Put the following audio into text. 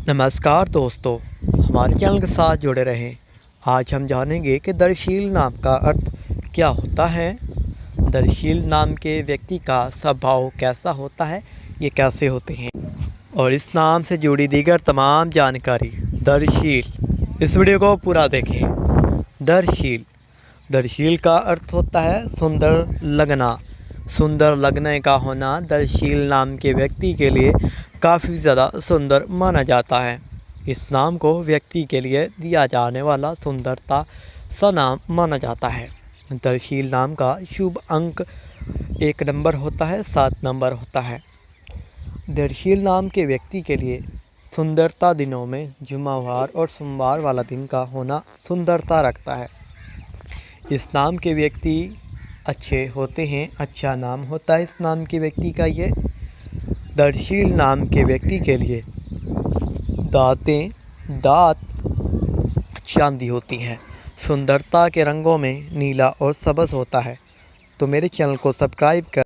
नमस्कार दोस्तों, हमारे चैनल के साथ जुड़े रहें। आज हम जानेंगे कि दर्शील नाम का अर्थ क्या होता है। दर्शील नाम के व्यक्ति का स्वभाव कैसा होता है, ये कैसे होते हैं और इस नाम से जुड़ी दीगर तमाम जानकारी। दर्शील, इस वीडियो को पूरा देखें। दर्शील का अर्थ होता है सुंदर लगना। सुंदर लगने का होना दर्शील नाम के व्यक्ति के लिए काफ़ी ज़्यादा सुंदर माना जाता है। इस नाम को व्यक्ति के लिए दिया जाने वाला सुंदरता सा नाम माना जाता है। दर्शील नाम का शुभ अंक 1 नंबर होता है, 7 नंबर होता है। दर्शील नाम के व्यक्ति के लिए सुंदरता दिनों में जुम्मेवार और सोमवार वाला दिन का होना सुंदरता रखता है। इस नाम के व्यक्ति अच्छे होते हैं, अच्छा नाम होता है इस नाम के व्यक्ति का। ये दर्शील नाम के व्यक्ति के लिए दांत चांदी होती हैं। सुंदरता के रंगों में नीला और सब्ज़ होता है। तो मेरे चैनल को सब्सक्राइब कर